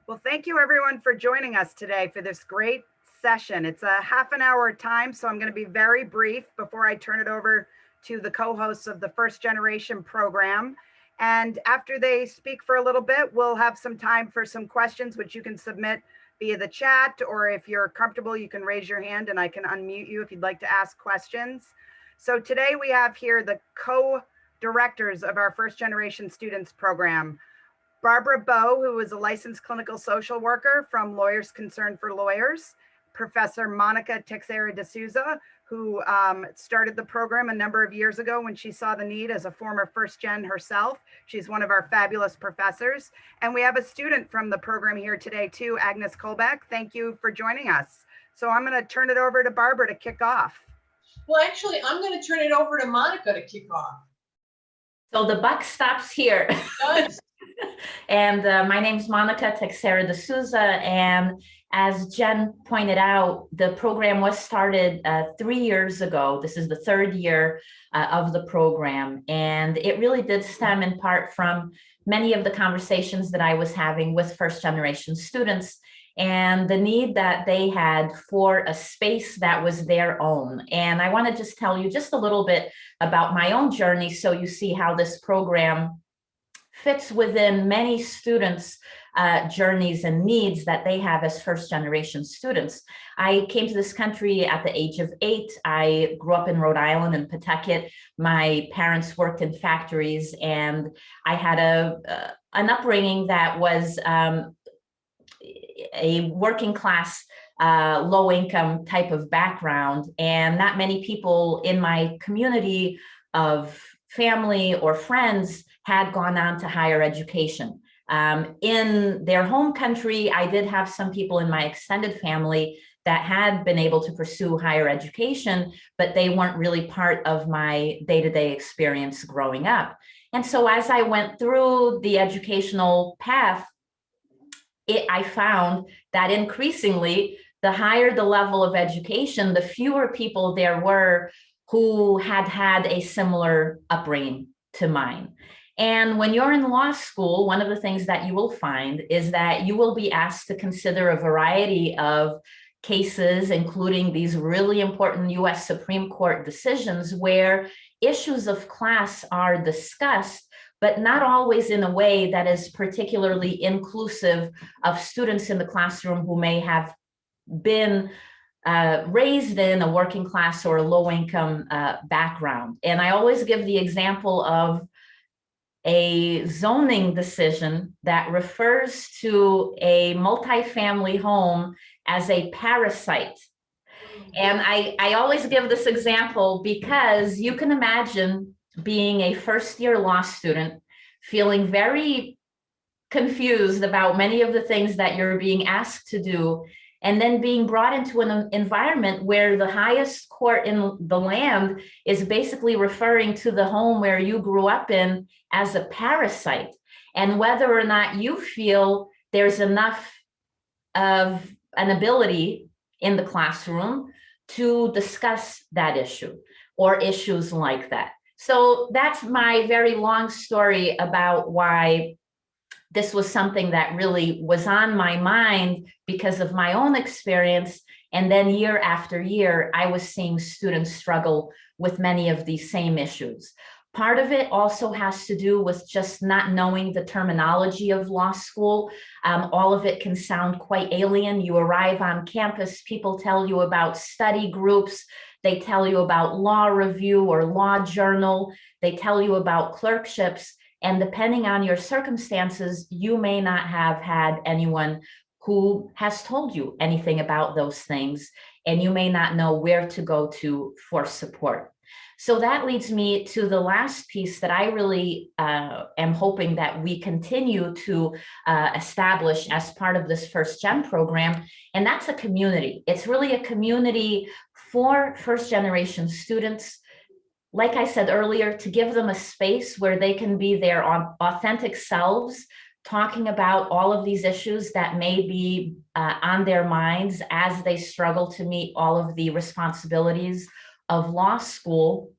Well, thank you everyone for joining us today for this great session. It's a half an hour time, so I'm going to be very brief before I turn it over to the co-hosts of the First Generation program. And after they speak for a little bit, we'll have some time for some questions, which you can submit via the chat, or if you're comfortable, you can raise your hand and I can unmute you if you'd like to ask questions. So today we have here the co-directors of our First Generation Students program. Barbara Bowe, who is a licensed clinical social worker from Lawyers Concerned for Lawyers, Professor Monica Teixeira de Sousa, who started the program a number of years ago when she saw the need as a former first gen herself. She's one of our fabulous professors. And we have a student from the program here today too, Agnes Kolbeck. Thank you for joining us. So I'm going to turn it over to Barbara to kick off. Well, actually, I'm going to turn it over to Monica to kick off. So the buck stops here. Nice. And my name is Monica Teixeira de Sousa, and as Jen pointed out, the program was started 3 years ago. This is the third year of the program, and it really did stem in part from many of the conversations that I was having with first generation students and the need that they had for a space that was their own. And I want to just tell you just a little bit about my own journey so you see how this program fits within many students' journeys and needs that they have as first generation students. I came to this country at the age of 8. I grew up in Rhode Island in Pawtucket. My parents worked in factories, and I had an upbringing that was a working class, low income type of background, and not many people in my community of family or friends had gone on to higher education. In their home country, I did have some people in my extended family that had been able to pursue higher education, but they weren't really part of my day-to-day experience growing up. And so as I went through the educational path, I found that increasingly, the higher the level of education, the fewer people there were who had had a similar upbringing to mine. And when you're in law school, one of the things that you will find is that you will be asked to consider a variety of cases, including these really important US Supreme Court decisions where issues of class are discussed, but not always in a way that is particularly inclusive of students in the classroom who may have been raised in a working class or a low income background. And I always give the example of a zoning decision that refers to a multifamily home as a parasite. And I always give this example because you can imagine being a first-year law student, feeling very confused about many of the things that you're being asked to do, and then being brought into an environment where the highest court in the land is basically referring to the home where you grew up in as a parasite, and whether or not you feel there's enough of an ability in the classroom to discuss that issue or issues like that. So that's my very long story about why this was something that really was on my mind because of my own experience. And then year after year, I was seeing students struggle with many of these same issues. Part of it also has to do with just not knowing the terminology of law school. All of it can sound quite alien. You arrive on campus, people tell you about study groups, they tell you about law review or law journal, they tell you about clerkships. And depending on your circumstances, you may not have had anyone who has told you anything about those things, and you may not know where to go to for support. So that leads me to the last piece that I really am hoping that we continue to establish as part of this First Gen program, and that's a community. It's really a community for first generation students, like I said earlier, to give them a space where they can be their authentic selves, talking about all of these issues that may be on their minds as they struggle to meet all of the responsibilities of law school,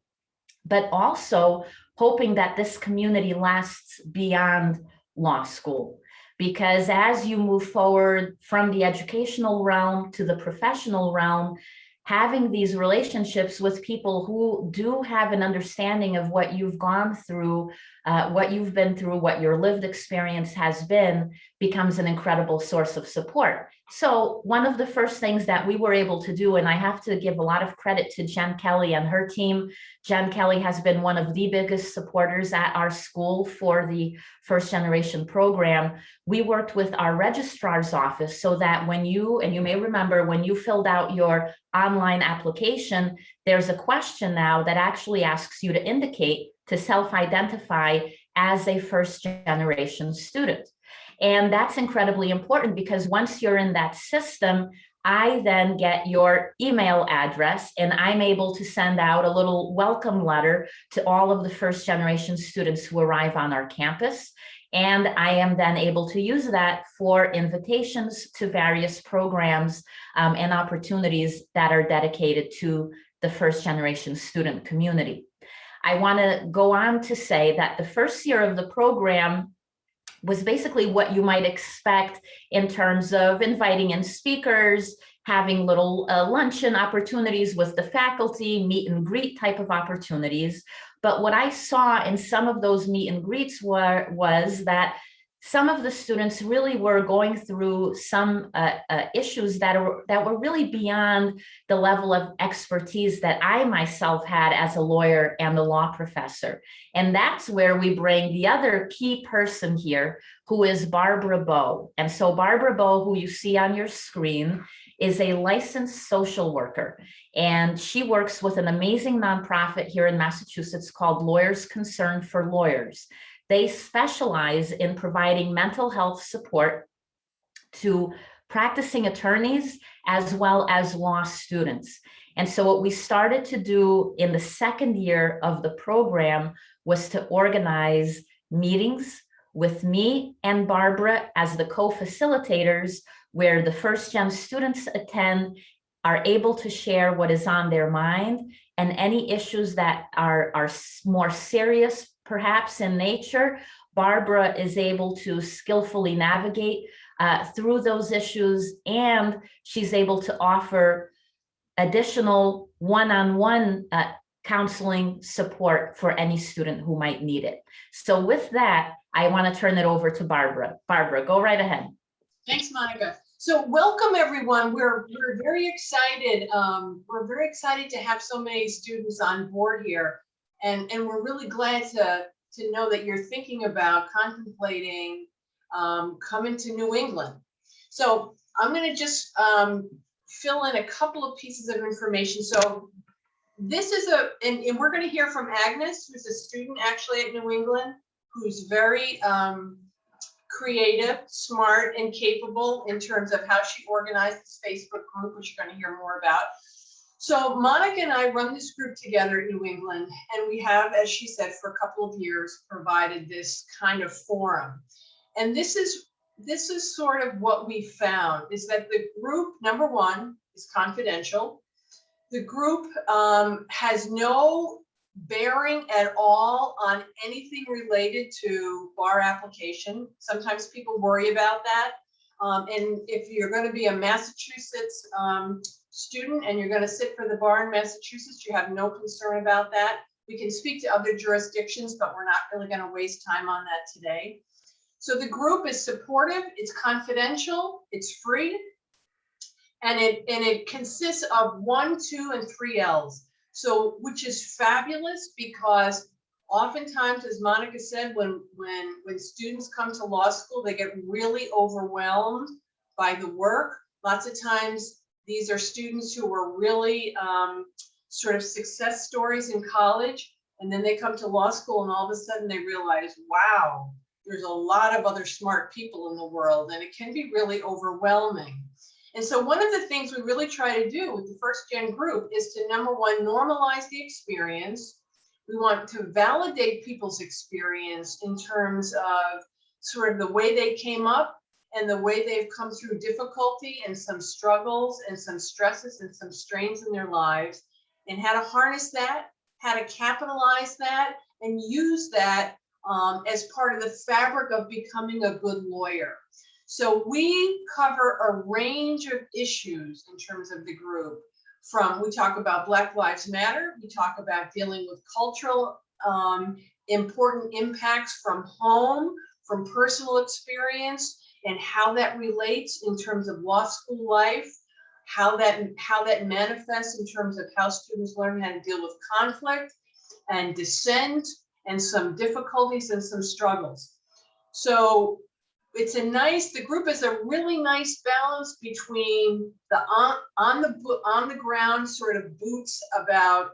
but also hoping that this community lasts beyond law school. because as you move forward from the educational realm to the professional realm, having these relationships with people who do have an understanding of what you've gone through, what you've been through, what your lived experience has been, becomes an incredible source of support. So one of the first things that we were able to do, and I have to give a lot of credit to Jen Kelly and her team. Jen Kelly has been one of the biggest supporters at our school for the first generation program. We worked with our registrar's office so that when you, and you may remember, when you filled out your online application, there's a question now that actually asks you to indicate, to self-identify as a first generation student. And that's incredibly important because once you're in that system, I then get your email address and I'm able to send out a little welcome letter to all of the first generation students who arrive on our campus. And I am then able to use that for invitations to various programs and opportunities that are dedicated to the first generation student community. I want to go on to say that the first year of the program was basically what you might expect in terms of inviting in speakers, having little luncheon opportunities with the faculty, meet and greet type of opportunities. But what I saw in some of those meet and greets was that some of the students really were going through some issues that were really beyond the level of expertise that I myself had as a lawyer and a law professor. And that's where we bring the other key person here, who is Barbara Bowe. And so Barbara Bowe, who you see on your screen, is a licensed social worker. And she works with an amazing nonprofit here in Massachusetts called Lawyers Concerned for Lawyers. They specialize in providing mental health support to practicing attorneys as well as law students. And so what we started to do in the second year of the program was to organize meetings with me and Barbara as the co-facilitators, where the first gen students attend, are able to share what is on their mind, and any issues that are more serious perhaps in nature, Barbara is able to skillfully navigate through those issues, and she's able to offer additional one-on-one counseling support for any student who might need it. So with that, I want to turn it over to Barbara. Barbara, go right ahead. Thanks, Monica. So welcome, everyone. We're very excited. We're very excited to have so many students on board here. And we're really glad to know that you're thinking about contemplating coming to New England. So I'm going to just fill in a couple of pieces of information. So this is and we're going to hear from Agnes, who's a student actually at New England, who's very creative, smart, and capable in terms of how she organized this Facebook group, which you're going to hear more about. So Monica and I run this group together at New England, and we have, as she said, for a couple of years provided this kind of forum. And this is sort of what we found, is that the group, number one, is confidential. The group has no bearing at all on anything related to bar application. Sometimes people worry about that. And if you're going to be a Massachusetts student and you're going to sit for the bar in Massachusetts, you have no concern about that. We can speak to other jurisdictions, but we're not really going to waste time on that today. So the group is supportive, it's confidential, it's free, and it consists of 1, 2, and 3 L's. So, which is fabulous, because oftentimes, as Monica said, when students come to law school, they get really overwhelmed by the work. Lots of times, these are students who were really sort of success stories in college, and then they come to law school and all of a sudden they realize, wow, there's a lot of other smart people in the world, and it can be really overwhelming. And so one of the things we really try to do with the first gen group is to, number one, normalize the experience. We want to validate people's experience in terms of sort of the way they came up and the way they've come through difficulty and some struggles and some stresses and some strains in their lives, and how to harness that, how to capitalize that, and use that as part of the fabric of becoming a good lawyer. So we cover a range of issues in terms of the group. We talk about Black Lives Matter, we talk about dealing with cultural important impacts from home, from personal experience, and how that relates in terms of law school life, how that manifests in terms of how students learn how to deal with conflict and dissent and some difficulties and some struggles. So the group is a really nice balance between the on the ground sort of boots about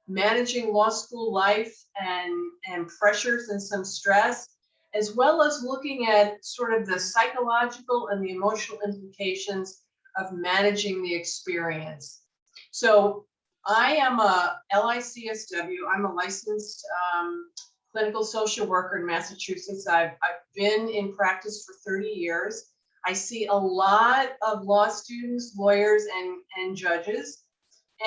managing law school life and pressures and some stress, as well as looking at sort of the psychological and the emotional implications of managing the experience. So I am a LICSW, I'm a licensed clinical social worker in Massachusetts. I've been in practice for 30 years. I see a lot of law students, lawyers, and judges.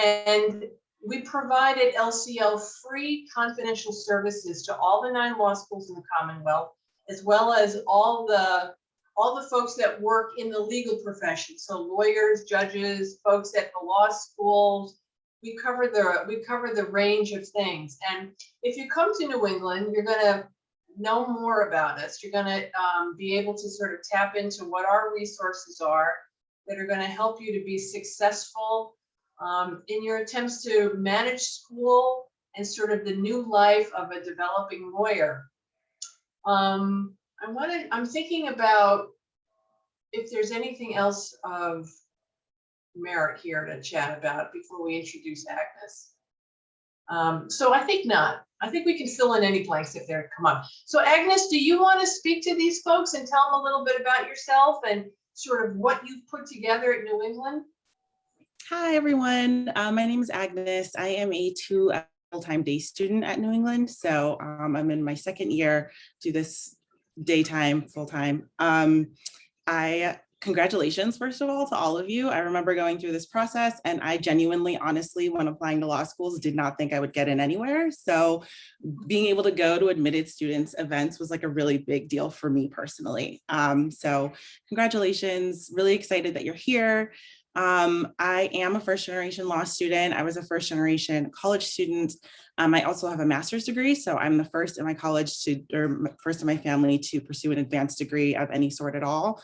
And we provide at LCL free confidential services to all the 9 law schools in the Commonwealth, as well as all the folks that work in the legal profession. So lawyers, judges, folks at the law schools. We cover the range of things. And if you come to New England, you're going to know more about us. You're going to be able to sort of tap into what our resources are that are going to help you to be successful in your attempts to manage school and sort of the new life of a developing lawyer. I'm thinking about if there's anything else of merit here to chat about before we introduce Agnes. So I think not. I think we can fill in any blanks if they come up. So Agnes, do you want to speak to these folks and tell them a little bit about yourself and sort of what you've put together at New England? Hi, everyone. My name is Agnes. I am a 2 full-time day student at New England. So I'm in my 2nd year, do this daytime, full-time. Congratulations, first of all, to all of you. I remember going through this process, and I genuinely, honestly, when applying to law schools, did not think I would get in anywhere. So being able to go to admitted students events was like a really big deal for me personally. So congratulations, really excited that you're here. I am a 1st generation law student. I was a 1st generation college student. I also have a master's degree. So I'm the first in my college first in my family to pursue an advanced degree of any sort at all.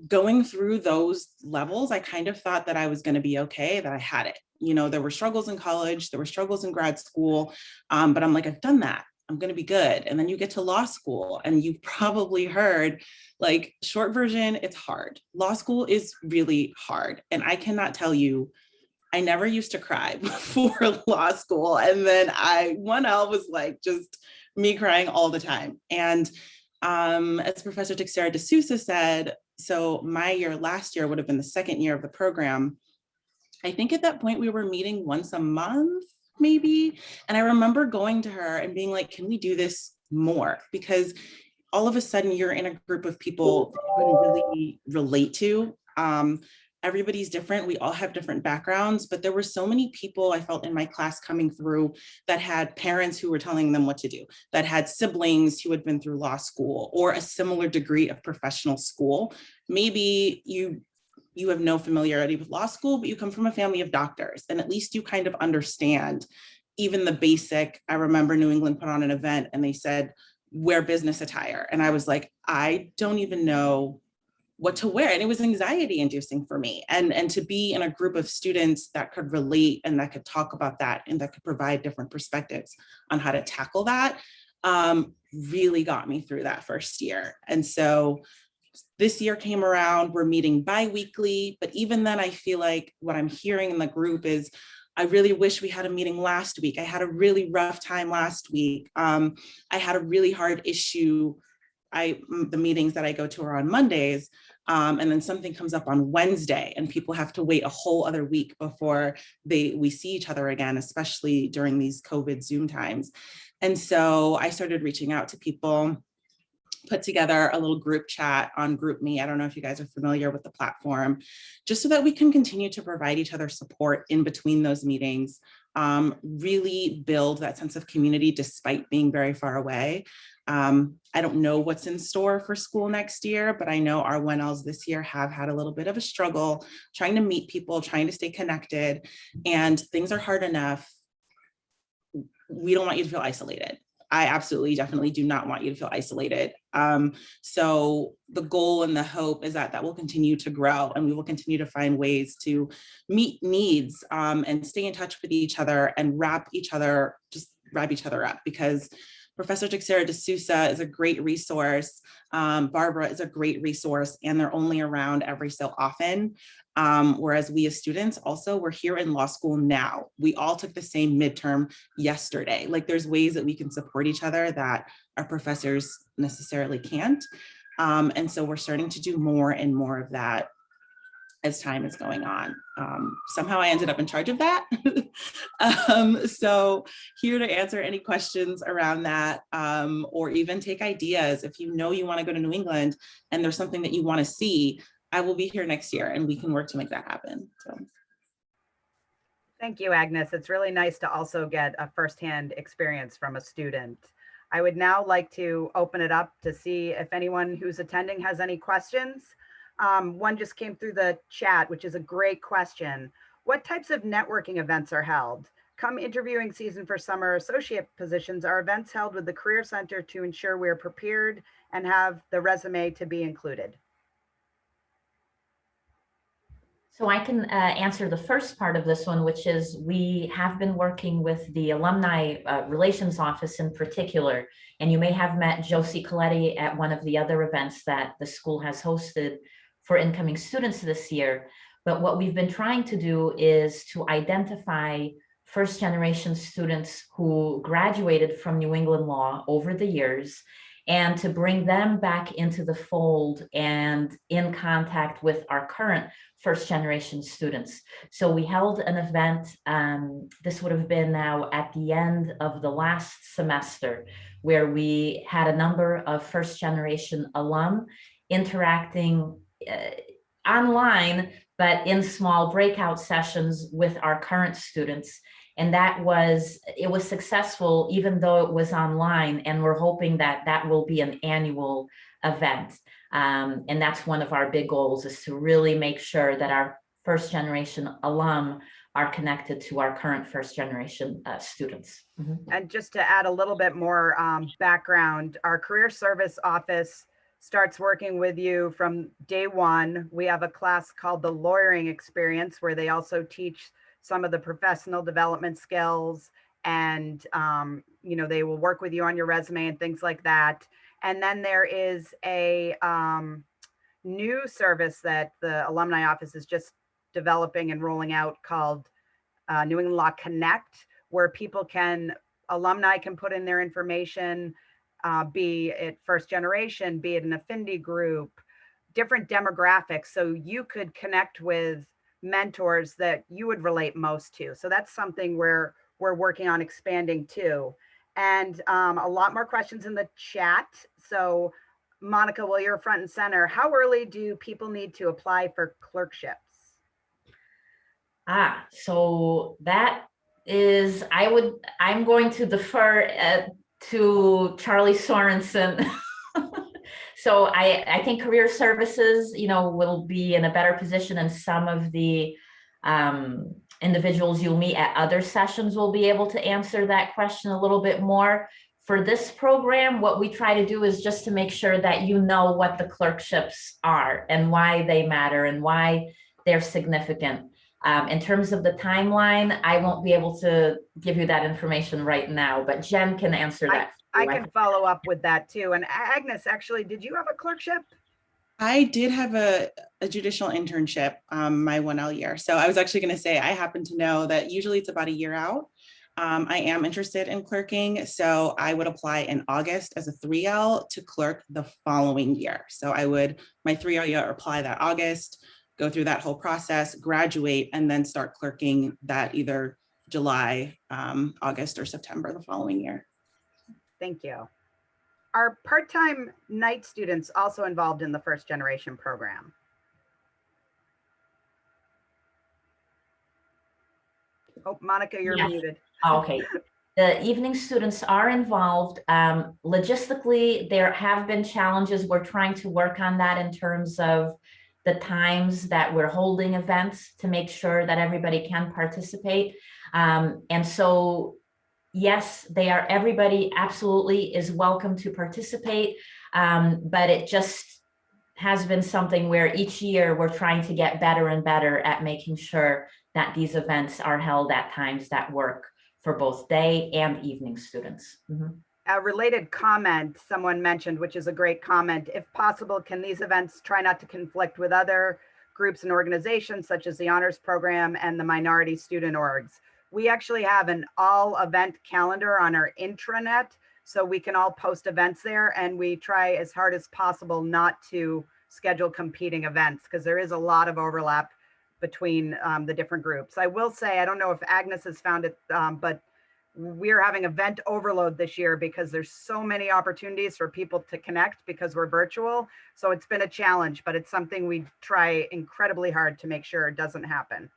Going through those levels, I kind of thought that I was going to be okay, that I had it. You know, there were struggles in college, there were struggles in grad school, but I'm like, I've done that. I'm going to be good. And then you get to law school and you've probably heard, like, short version, it's hard. Law school is really hard. And I cannot tell you, I never used to cry before law school. And then 1L was like just me crying all the time. And as Professor Teixeira de Sousa said, so my year last year would have been the 2nd year of the program. I think at that point we were meeting once a month, maybe. And I remember going to her and being like, can we do this more? Because all of a sudden you're in a group of people that you can really relate to. Everybody's different. We all have different backgrounds, but there were so many people I felt in my class coming through that had parents who were telling them what to do, that had siblings who had been through law school or a similar degree of professional school. Maybe you have no familiarity with law school, but you come from a family of doctors, and at least you kind of understand even the basic. I remember New England put on an event and they said, wear business attire. And I was like, I don't even know what to wear. And it was anxiety inducing for me. And to be in a group of students that could relate and that could talk about that and that could provide different perspectives on how to tackle that really got me through that first year. And so this year came around, we're meeting bi-weekly, but even then I feel like what I'm hearing in the group is, I really wish we had a meeting last week. I had a really rough time last week. I had a really hard issue. The meetings that I go to are on Mondays, and then something comes up on Wednesday and people have to wait a whole other week before we see each other again, especially during these COVID Zoom times. And so I started reaching out to people, put together a little group chat on GroupMe. I don't know if you guys are familiar with the platform, just so that we can continue to provide each other support in between those meetings. really build that sense of community despite being very far away. I don't know what's in store for school next year, but I know our 1Ls this year have had a little bit of a struggle trying to meet people, trying to stay connected, and things are hard enough. We don't want you to feel isolated. I absolutely, definitely do not want you to feel isolated. So the goal and the hope is that will continue to grow, and we will continue to find ways to meet needs and stay in touch with each other and wrap each other up, because Professor Teixeira de Sousa is a great resource. Barbara is a great resource, and they're only around every so often. Whereas we as students also, we're here in law school now. We all took the same midterm yesterday. Like, there's ways that we can support each other that our professors necessarily can't. And so we're starting to do more and more of that as time is going on. Somehow I ended up in charge of that. So here to answer any questions around that, or even take ideas. If you know you want to go to New England and there's something that you want to see, I will be here next year and we can work to make that happen. So. Thank you, Agnes. It's really nice to also get a firsthand experience from a student. I would now like to open it up to see if anyone who's attending has any questions. One just came through the chat, which is a great question. What types of networking events are held? Come interviewing season for summer associate positions, are events held with the Career Center to ensure we're prepared and have the resume to be included? So I can answer the first part of this one, which is we have been working with the Alumni Relations Office in particular, and you may have met Josie Coletti at one of the other events that the school has hosted for incoming students this year. But what we've been trying to do is to identify first generation students who graduated from New England law over the years, and to bring them back into the fold and in contact with our current first generation students. So we held an event, this would have been now at the end of the last semester, where we had a number of first generation alum interacting online, but in small breakout sessions with our current students. And it was successful, even though it was online, and we're hoping that that will be an annual event. And that's one of our big goals, is to really make sure that our first generation alum are connected to our current first generation students. Mm-hmm. And just to add a little bit more background, our career service office starts working with you from day one. We have a class called the Lawyering Experience, where they also teach some of the professional development skills, and they will work with you on your resume and things like that. And then there is a new service that the alumni office is just developing and rolling out called New England Law Connect, where alumni can put in their information, be it first generation, be it an affinity group, different demographics, so you could connect with mentors that you would relate most to. So that's something we're working on expanding too. And a lot more questions in the chat. So Monica, while you're front and center, how early do people need to apply for clerkships? So that is, I'm going to defer to Charlie Sorensen. So I think career services, will be in a better position, and some of the individuals you'll meet at other sessions will be able to answer that question a little bit more. For this program, what we try to do is just to make sure that you know what the clerkships are and why they matter and why they're significant. In terms of the timeline, I won't be able to give you that information right now, but Jen can answer that. I can follow up with that too. And Agnes, actually, did you have a clerkship? I did have a judicial internship my 1L year. So I was actually going to say, I happen to know that usually it's about a year out. I am interested in clerking, so I would apply in August as a 3L to clerk the following year. So my 3L year, apply that August, go through that whole process, graduate, and then start clerking that either July, August, or September the following year. Thank you. Are part-time night students also involved in the first generation program? Oh, Monica, you're Yes. muted. Okay. The evening students are involved. Logistically, there have been challenges. We're trying to work on that in terms of the times that we're holding events to make sure that everybody can participate. And so, yes, everybody absolutely is welcome to participate, but it just has been something where each year we're trying to get better and better at making sure that these events are held at times that work for both day and evening students. Mm-hmm. A related comment someone mentioned, which is a great comment. If possible, can these events try not to conflict with other groups and organizations such as the honors program and the minority student orgs? We actually have an all event calendar on our intranet, so we can all post events there, and we try as hard as possible not to schedule competing events because there is a lot of overlap between the different groups. I will say, I don't know if Agnes has found it, but we're having event overload this year because there's so many opportunities for people to connect because we're virtual. So it's been a challenge, but it's something we try incredibly hard to make sure it doesn't happen.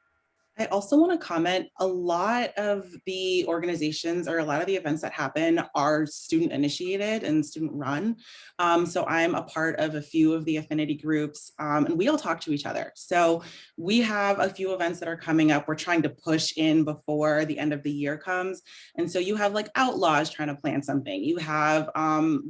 I also want to comment, a lot of the organizations or a lot of the events that happen are student initiated and student run. So I'm a part of a few of the affinity groups, and we all talk to each other. So we have a few events that are coming up. We're trying to push in before the end of the year comes. And so you have like Outlaws trying to plan something. You have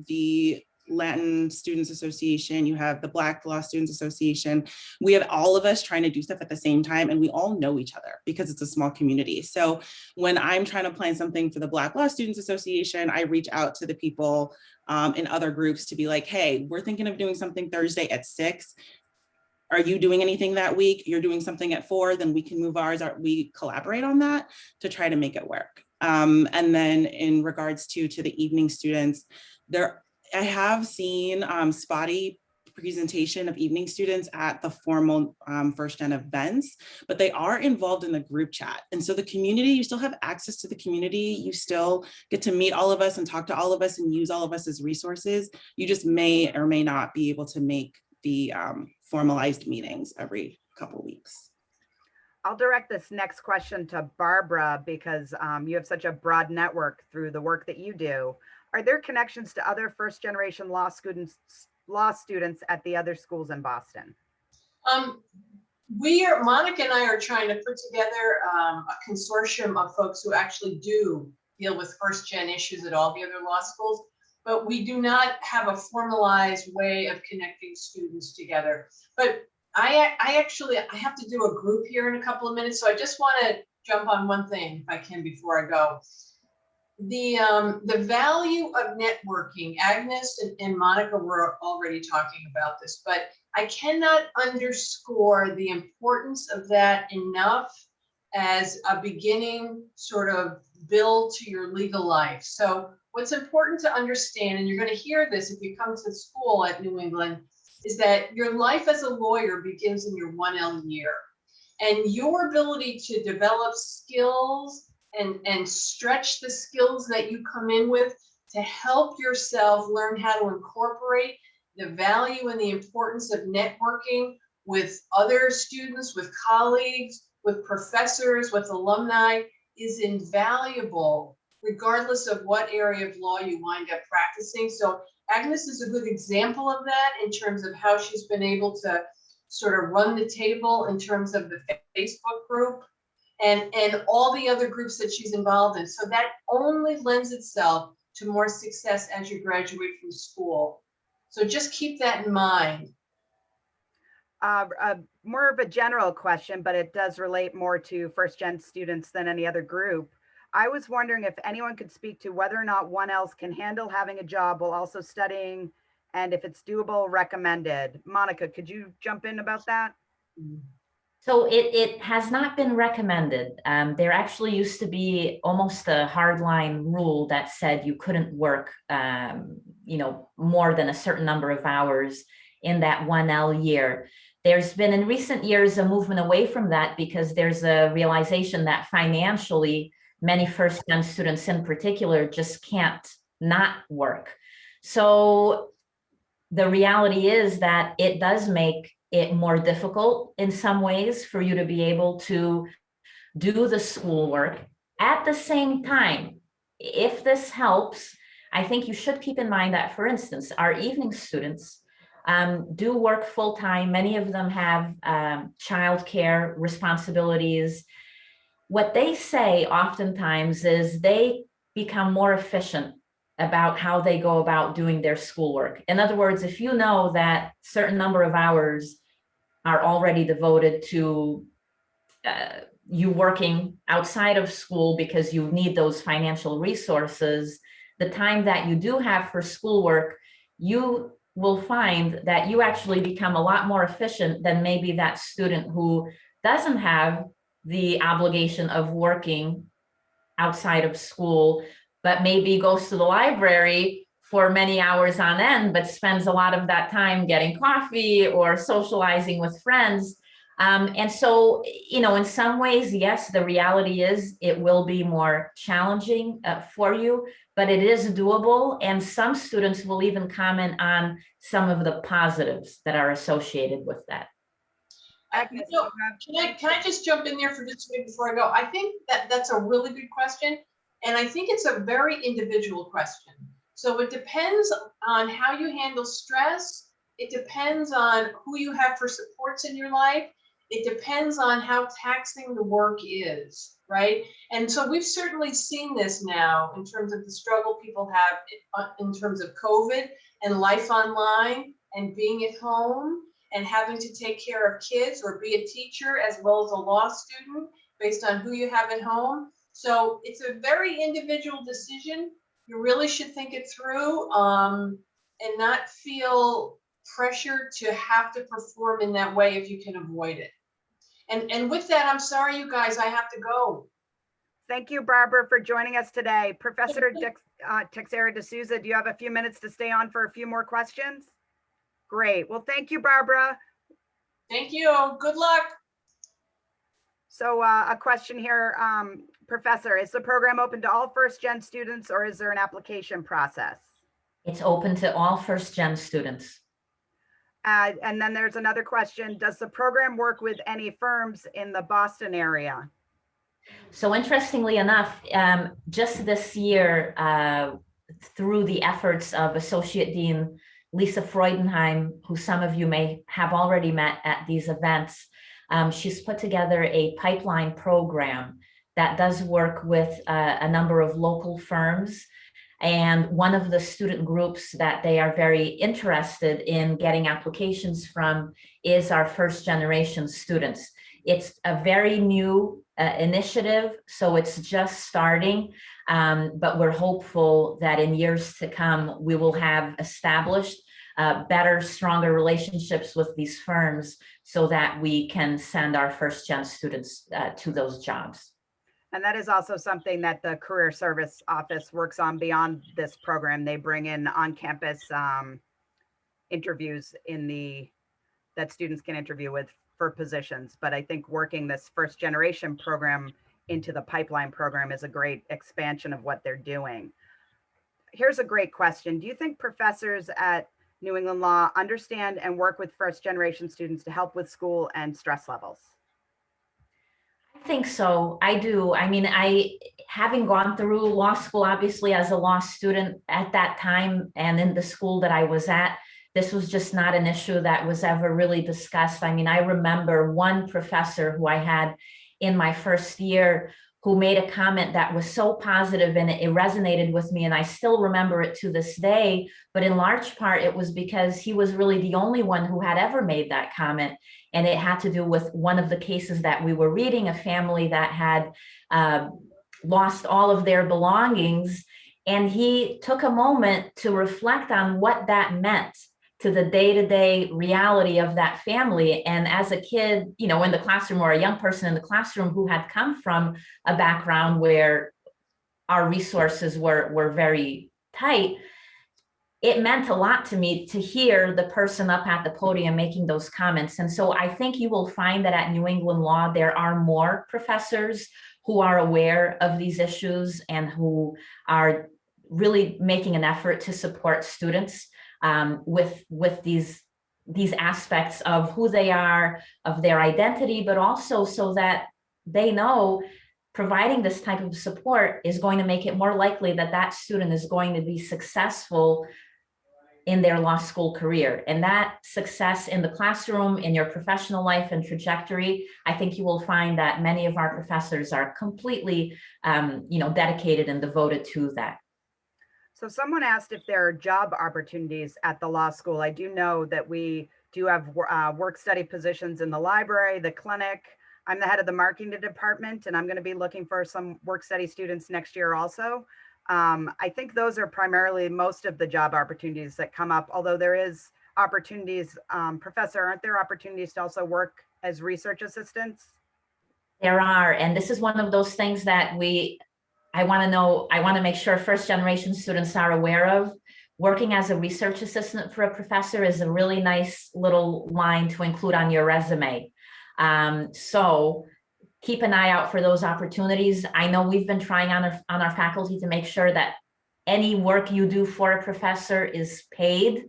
the Latin Students Association, you have the Black Law Students Association. We have all of us trying to do stuff at the same time, and we all know each other because it's a small community. So when I'm trying to plan something for the Black Law Students Association, I reach out to the people in other groups to be like, hey, we're thinking of doing something Thursday at 6. Are you doing anything that week? You're doing something at 4, then we can move ours. We collaborate on that to try to make it work. And then in regards to the evening students, I have seen spotty presentation of evening students at the formal first gen events, but they are involved in the group chat. And so the community, you still have access to the community. You still get to meet all of us and talk to all of us and use all of us as resources. You just may or may not be able to make the formalized meetings every couple of weeks. I'll direct this next question to Barbara because you have such a broad network through the work that you do. Are there connections to other first generation law students at the other schools in Boston? Monica and I are trying to put together a consortium of folks who actually do deal with first gen issues at all the other law schools, but we do not have a formalized way of connecting students together. But I have to do a group here in a couple of minutes, so I just want to jump on one thing if I can before I go. The value of networking, Agnes and Monica were already talking about this, but I cannot underscore the importance of that enough as a beginning sort of build to your legal life. So what's important to understand, and you're going to hear this if you come to school at New England, is that your life as a lawyer begins in your 1L year. And your ability to develop skills and stretch the skills that you come in with to help yourself learn how to incorporate the value and the importance of networking with other students, with colleagues, with professors, with alumni is invaluable, regardless of what area of law you wind up practicing. So Agnes is a good example of that in terms of how she's been able to sort of run the table in terms of the Facebook group and all the other groups that she's involved in. So that only lends itself to more success as you graduate from school. So just keep that in mind. More of a general question, but it does relate more to first gen students than any other group. I was wondering if anyone could speak to whether or not 1Ls can handle having a job while also studying, and if it's doable, recommended. Monica, could you jump in about that? So it has not been recommended. There actually used to be almost a hardline rule that said you couldn't work, more than a certain number of hours in that 1L year. There's been in recent years a movement away from that because there's a realization that financially, many first-gen students in particular just can't not work. So the reality is that it does make it more difficult in some ways for you to be able to do the schoolwork. At the same time, if this helps, I think you should keep in mind that, for instance, our evening students do work full-time. Many of them have childcare responsibilities. What they say oftentimes is they become more efficient about how they go about doing their schoolwork. In other words, if you know that certain number of hours are already devoted to you working outside of school because you need those financial resources, the time that you do have for schoolwork, you will find that you actually become a lot more efficient than maybe that student who doesn't have the obligation of working outside of school, but maybe goes to the library for many hours on end, but spends a lot of that time getting coffee or socializing with friends. And so, in some ways, yes, the reality is it will be more challenging for you, but it is doable. And some students will even comment on some of the positives that are associated with that. Agnes, Can I just jump in there for just a minute before I go? I think that's a really good question. And I think it's a very individual question. So it depends on how you handle stress. It depends on who you have for supports in your life. It depends on how taxing the work is, right? And so we've certainly seen this now in terms of the struggle people have in terms of COVID and life online and being at home and having to take care of kids or be a teacher as well as a law student based on who you have at home. So it's a very individual decision. You really should think it through and not feel pressure to have to perform in that way if you can avoid it. And with that, I'm sorry, you guys, I have to go. Thank you, Barbara, for joining us today. Professor Teixeira de Sousa, do you have a few minutes to stay on for a few more questions? Great. Well, thank you, Barbara. Thank you. Good luck. So a question here, Professor, is the program open to all first-gen students or is there an application process? It's open to all first-gen students. And then there's another question. Does the program work with any firms in the Boston area? So interestingly enough, just this year, through the efforts of Associate Dean Lisa Freudenheim, who some of you may have already met at these events, she's put together a pipeline program that does work with a number of local firms. And one of the student groups that they are very interested in getting applications from is our first generation students. It's a very new initiative, so it's just starting, but we're hopeful that in years to come, we will have established better, stronger relationships with these firms so that we can send our first gen students to those jobs. And that is also something that the Career Service Office works on beyond this program. They bring in on-campus interviews that students can interview with for positions. But I think working this first generation program into the pipeline program is a great expansion of what they're doing. Here's a great question. Do you think professors at New England Law understand and work with first generation students to help with school and stress levels? I think so. I do. I mean, having gone through law school, obviously as a law student at that time and in the school that I was at, this was just not an issue that was ever really discussed. I mean, I remember one professor who I had in my first year who made a comment that was so positive and it resonated with me. And I still remember it to this day, but in large part, it was because he was really the only one who had ever made that comment. And it had to do with one of the cases that we were reading, a family that had lost all of their belongings. And he took a moment to reflect on what that meant to the day-to-day reality of that family. And as a kid, in the classroom, or a young person in the classroom who had come from a background where our resources were very tight, it meant a lot to me to hear the person up at the podium making those comments. And so I think you will find that at New England Law, there are more professors who are aware of these issues and who are really making an effort to support students with these aspects of who they are, of their identity, but also so that they know providing this type of support is going to make it more likely that that student is going to be successful in their law school career. And that success in the classroom, in your professional life and trajectory, I think you will find that many of our professors are completely dedicated and devoted to that. So someone asked if there are job opportunities at the law school. I do know that we do have work study positions in the library, the clinic. I'm the head of the marketing department, and I'm going to be looking for some work study students next year also. I think those are primarily most of the job opportunities that come up, although there is opportunities. Professor, aren't there opportunities to also work as research assistants? There are, and this is one of those things that I want to make sure first generation students are aware of. Working as a research assistant for a professor is a really nice little line to include on your resume. So keep an eye out for those opportunities. I know we've been trying on our faculty to make sure that any work you do for a professor is paid.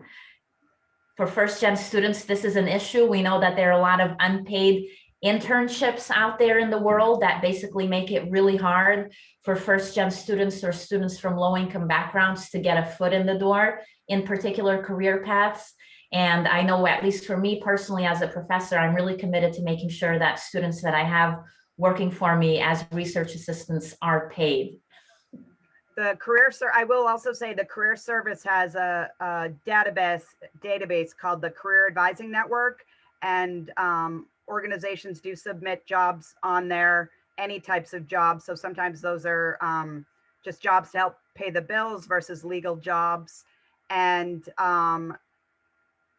For first gen students, this is an issue. We know that there are a lot of unpaid internships out there in the world that basically make it really hard for first gen students or students from low income backgrounds to get a foot in the door in particular career paths. And I know, at least for me personally as a professor, I'm really committed to making sure that students that I have working for me as research assistants are paid. I will also say the Career Service has a database called the Career Advising Network, and organizations do submit jobs on there, any types of jobs. So sometimes those are just jobs to help pay the bills versus legal jobs. And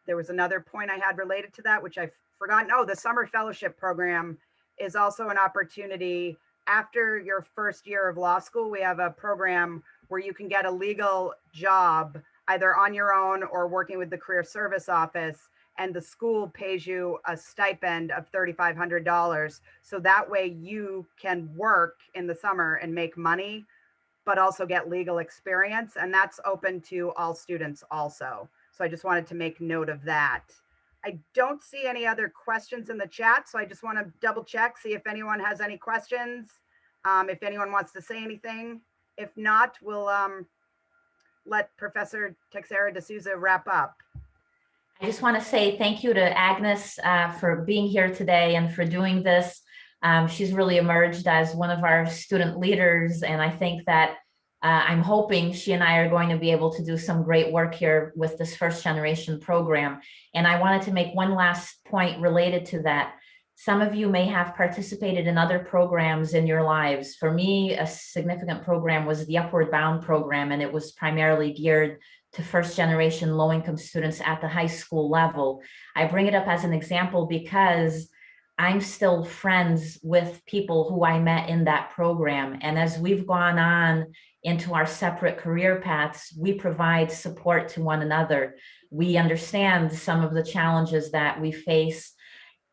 there was another point I had related to that, which I've forgotten. Oh, the summer fellowship program is also an opportunity. After your first year of law school, we have a program where you can get a legal job either on your own or working with the Career Service Office, and the school pays you a stipend of $3,500. So that way you can work in the summer and make money, but also get legal experience. And that's open to all students also. So I just wanted to make note of that. I don't see any other questions in the chat, so I just want to double check, see if anyone has any questions, if anyone wants to say anything. If not, we'll let Professor Teixeira de Sousa wrap up. I just want to say thank you to Agnes for being here today and for doing this. She's really emerged as one of our student leaders, and I think that I'm hoping she and I are going to be able to do some great work here with this first generation program. And I wanted to make one last point related to that. Some of you may have participated in other programs in your lives. For me, a significant program was the Upward Bound program, and it was primarily geared to first generation low income students at the high school level. I bring it up as an example because I'm still friends with people who I met in that program. And as we've gone on into our separate career paths, we provide support to one another. We understand some of the challenges that we face,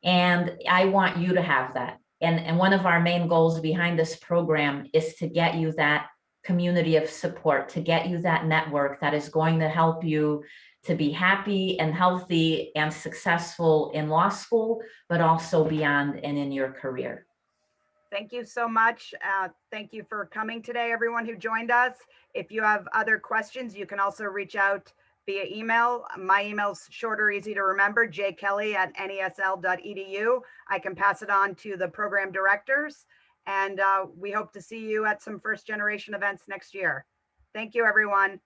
and I want you to have that. And one of our main goals behind this program is to get you that community of support, to get you that network that is going to help you to be happy and healthy and successful in law school, but also beyond and in your career. Thank you so much. Thank you for coming today, everyone who joined us. If you have other questions, you can also reach out via email. My email's short or easy to remember, jkelly@nesl.edu. I can pass it on to the program directors, and we hope to see you at some first generation events next year. Thank you, everyone.